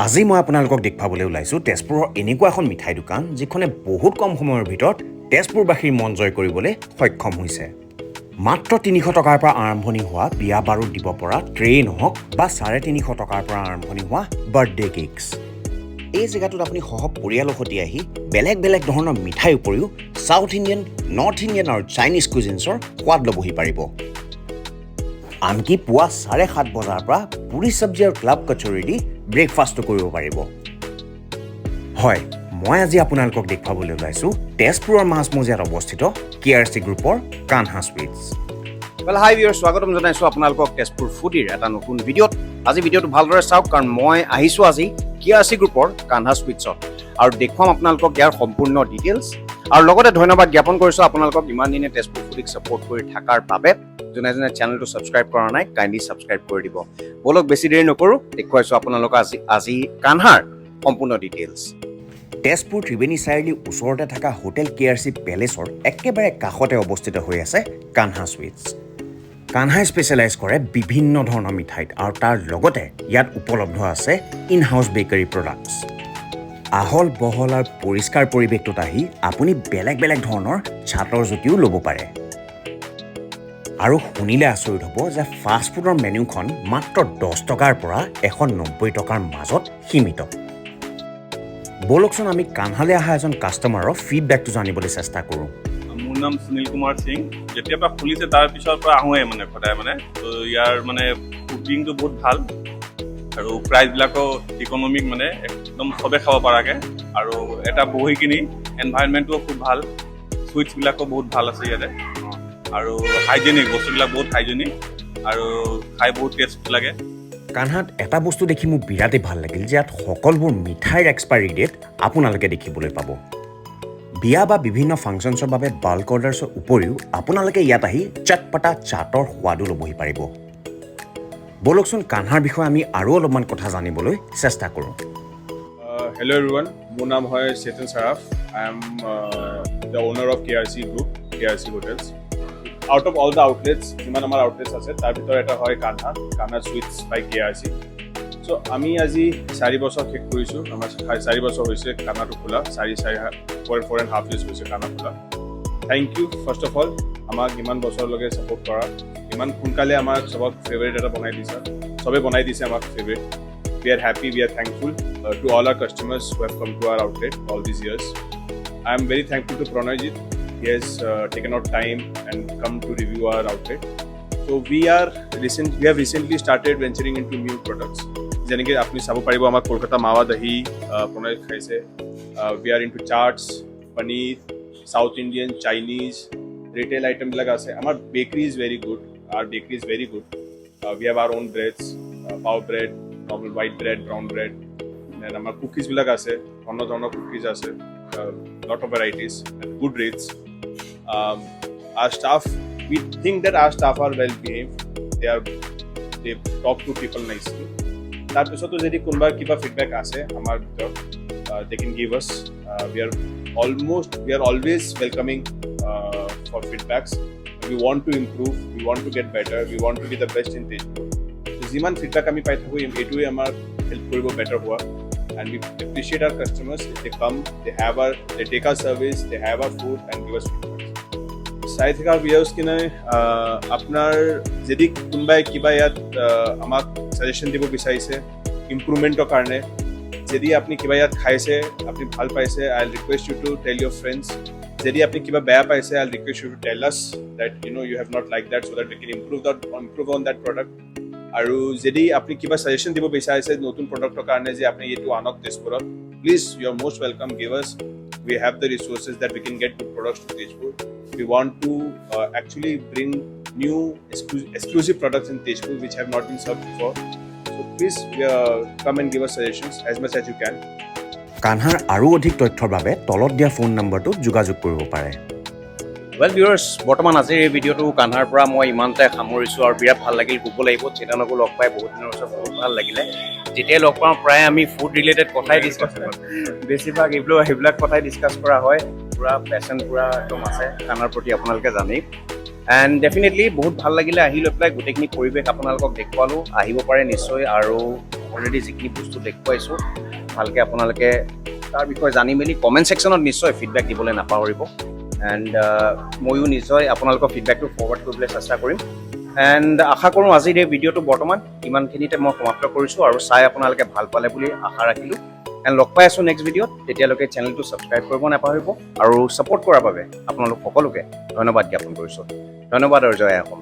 আজি মই আপোনালোকক দেখুৱাবলৈ ওলাইছোঁ তেজপুৰৰ এনেকুৱা এখন মিঠাই দোকান যিখনে বহুত কম সময়ৰ ভিতৰত তেজপুৰবাসীৰ মন জয় কৰিবলৈ সক্ষম হৈছে। মাত্ৰ ৩০০ টকাৰ পৰা আৰম্ভণি হোৱা বিয়া বাৰুত দিব পৰা ট্ৰে নহওক বা ৩৫০ টকাৰ পৰা আৰম্ভণি হোৱা বাৰ্থডে কেকছ। এই জেগাটোত আপুনি সহ পৰিয়ালৰ সৈতে আহি বেলেগ বেলেগ ধৰণৰ মিঠাইৰ উপৰিও সাউথ ইণ্ডিয়ান, নৰ্থ ইণ্ডিয়ান আৰু চাইনিজ কুজিনছৰ সোৱাদ ল'বহি পাৰিব। আনকি পুৱা ৭:৩০ বজাৰ পৰা পুৰি চব্জি আৰু ক্লাব কচৰি দি ব্ৰেকফাষ্টটো কৰিব পাৰিব। হয়, মই আজি আপোনালোকক দেখুৱাবলৈ ওলাইছোঁ তেজপুৰৰ মাজমজিয়াত অৱস্থিত KRC গ্ৰুপৰ কানহা সুইটছ। হাই ভিউয়াৰ্ছ, স্বাগতম জনাইছোঁ আপোনালোকক তেজপুৰ ফুডিৰ এটা নতুন ভিডিঅ'ত। আজি ভিডিঅ'টো ভালদৰে চাওক, কাৰণ মই আহিছোঁ আজি KRC গ্ৰুপৰ কানহা সুইটছত আৰু দেখুৱাম আপোনালোকক ইয়াৰ সম্পূৰ্ণ ডিটেইলছ। আৰু লগতে ধন্যবাদ জ্ঞাপন কৰিছোঁ আপোনালোকক ইমান দিনে তেজপুৰ ফুডিক ছাপোৰ্ট কৰি থকাৰ বাবে। যোনে যোনে চেনেলটো ছাবস্ক্ৰাইব কৰা নাই, কাইণ্ডলি ছাবস্ক্ৰাইব কৰি দিব। বলক বেছি দেৰি নকৰোঁ, দেখুৱাইছোঁ আপোনালোকক আজি কানহাৰ সম্পূৰ্ণ ডিটেইলছ। তেজপুৰ ত্ৰিবেণী চাৰিআলিৰ ওচৰতে থকা হোটেল KRC পেলেচৰ একেবাৰে কাষতে অৱস্থিত হৈ আছে কানহা সুইটছ। কানহাই স্পেচিয়েলাইজ কৰে বিভিন্ন ধৰণৰ মিঠাইত আৰু তাৰ লগতে ইয়াত উপলব্ধ আছে ইন হাউচ বেকাৰী প্ৰডাক্টছ। আহল বহল আৰু পৰিষ্কাৰ পৰিৱেশটোত আহি আপুনি বেলেগ বেলেগ ধৰণৰ চাটৰ জুতিও ল'ব পাৰে। আৰু শুনিলে আচৰিত হ'ব যে ফাষ্টফুডৰ মেনুখন মাত্ৰ 10 টকাৰ পৰা 190 টকাৰ মাজত সীমিত। বলকচোন আমি কানহালৈ অহা এজন কাষ্টমাৰৰ ফিডবেকটো জানিবলৈ চেষ্টা কৰোঁ। মোৰ নাম সুনীল কুমাৰ সিং। যেতিয়াৰ পৰা খুলিছে তাৰ পিছৰ পৰা আহোঁৱে সদায় তো ইয়াৰ কুকিংটো বহুত ভাল আৰু প্ৰাইচবিলাকো ইকনমিক, একদম চবে খাব পৰাকৈ। আৰু এটা বহি কিনি এনভাইৰনমেণ্টটোও খুব ভাল, চুইটছবিলাকো বহুত ভাল আছে ইয়াতে। আৰু হাইজেনিক, বস্তুবিলাক বহুত হাইজেনিক আৰু খাই বহুত টেষ্ট লাগে। কানহাত এটা বস্তু দেখি মোৰ বিৰাটেই ভাল লাগিল যে ইয়াত সকলোবোৰ মিঠাইৰ এক্সপাইৰী ডেট আপোনালোকে দেখিবলৈ পাব। বিয়া বা বিভিন্ন ফাংচনছৰ বাবে বাল্ক অৰ্ডাৰ্ছৰ উপৰিও আপোনালোকে ইয়াত আহি চটপটা চাটৰ সোৱাদো ল'বহি পাৰিব। বলকচোন কানহাৰ বিষয়ে আমি আৰু অলপমান কথা জানিবলৈ চেষ্টা কৰোঁ। হেল্ল' এভৰিৱান, মোৰ নাম হয় Chetan Saraf. I am the owner of KRC Group, KRC Hotels. Out of all the outlets, যিমান আমাৰ আউটলেটছ আছে তাৰ ভিতৰত এটা হয় কানহা সুইটছ বাই KRC. চ' আমি আজি 4 বছৰ শেষ কৰিছোঁ। আমাৰ 4 বছৰ হৈছে কানহাটো খোলা, 4.5 years হৈছে কানহা খোলা। Thank you first of all, আমাক ইমান বছৰলৈকে ছাপোৰ্ট কৰা, ইমান সোনকালে আমাক চবক ফেভাৰিট এটা বনাই দিছা, চবে বনাই দিছে আমাক favourite. We are happy, we are thankful to all our customers who have come to our outlet all these years. I am very thankful to Pranayjit. He has taken out time and come to review our outlet. So we have recently started venturing into new products. যেনেকৈ আপুনি চাব পাৰিব আমাৰ কলকাতা মাৱা দহি প্ৰণয় খাইছে। We are into charts, paneer, South Indian, Chinese, retail item বিলাক আছে। আমাৰ bakery is very good. Our bakery is very good. We have our own breads, pav bread, normal white bread, brown bread. Then আমাৰ cookies বিলাক আছে, ধৰণৰ cookies আছে, lot of varieties and good rates. Our staff, we think that our staff are well behaved. They talk to people nicely. তাৰপিছতো যদি কোনোবা কিবা feedback আছে আমাৰ ভিতৰত, they can give us. We are always welcoming for feedbacks. We want to improve, we want to get better, we want to be the best in Tezpur. So যিমান feedback আমি পাই থাকোঁ এইটোৱে আমাৰ হেল্প কৰিব বেটাৰ হোৱা। And we appreciate our customers if they come, they take our service, they have our food and give us feedback. চাই থকা ভিউয়াৰ্ছ কিনে আপোনাৰ যদি কোনোবাই কিবা ইয়াত আমাক ছাজেশ্যন দিব বিচাৰিছে ইম্প্ৰুভমেণ্টৰ কাৰণে, যদি আপুনি কিবা ইয়াত খাইছে আপুনি ভাল পাইছে, আই ৰিকুৱেষ্ট ইউ টু টেল ইউৰ ফ্ৰেণ্ডছ। যদি আপুনি কিবা বেয়া পাইছে, আই request U to tell us that you have not like that, so' that we can improve on that product. আৰু যদি আপুনি কিবা ছাজেশ্যন দিব বিচাৰিছে নতুন প্ৰডাক্টৰ কাৰণে যে আপুনি এইটো আনক তেজপুৰত, please you are most welcome, give us. We have the resources that we can get good products to Tezpur. We want to actually bring new exclusive products in Tezpur which have not been served before. So please come and give us suggestions as much as you can. কানহাৰ আৰু অধিক তথ্যৰ বাবে তলত দিয়া phone নম্বৰটোত যোগাযোগ কৰিব পাৰে। Well viewers, বৰ্তমান আজিৰ এই ভিডিঅ'টো কানহাৰ পৰা মই ইমানতে সামৰিছোঁ আৰু বিৰাট ভাল লাগিল। ক'ব লাগিব চেতনকো লগ পাই বহুত দিনৰ পিছত বহুত ভাল লাগিলে। যেতিয়াই লগ পাওঁ প্ৰায় আমি ফুড ৰিলেটেড কথাই ডিছকাছ কৰোঁ, বেছিভাগ সেইবিলাক কথাই ডিছকাছ কৰা হয়। পূৰা পেচেণ্ট পূৰা একদম আছে কানহাৰ প্ৰতি, আপোনালোকে জানেই। এণ্ড ডেফিনেটলি বহুত ভাল লাগিলে আহি লৈ পেলাই গোটেইখিনি পৰিৱেশ আপোনালোকক দেখুৱালোঁ আহিব পাৰে নিশ্চয় আৰু অলৰেডি যিখিনি বস্তু দেখুৱাইছোঁ ভালকৈ আপোনালোকে তাৰ বিষয়ে জানি মেলি কমেণ্ট ছেকশ্যনত নিশ্চয় ফিডবেক দিবলৈ নাপাহৰিব এণ্ড ময়ো নিশ্চয় আপোনালোকৰ ফিডবেকটো ফৰৱাৰ্ড কৰিবলৈ চেষ্টা কৰিম এণ্ড আশা কৰোঁ আজিৰ এই ভিডিঅ'টো বৰ্তমান ইমানখিনিতে মই সমাপ্ত কৰিছোঁ আৰু চাই আপোনালোকে ভাল পালে বুলি আশা ৰাখিলোঁ এণ্ড লগ পাই আছোঁ নেক্সট ভিডিঅ'ত তেতিয়ালৈকে চেনেলটো ছাবস্ক্ৰাইব কৰিব নাপাহৰিব আৰু ছাপোৰ্ট কৰাৰ বাবে আপোনালোক সকলোকে ধন্যবাদ জ্ঞাপন কৰিছোঁ ধন্যবাদ আৰু জয় অসম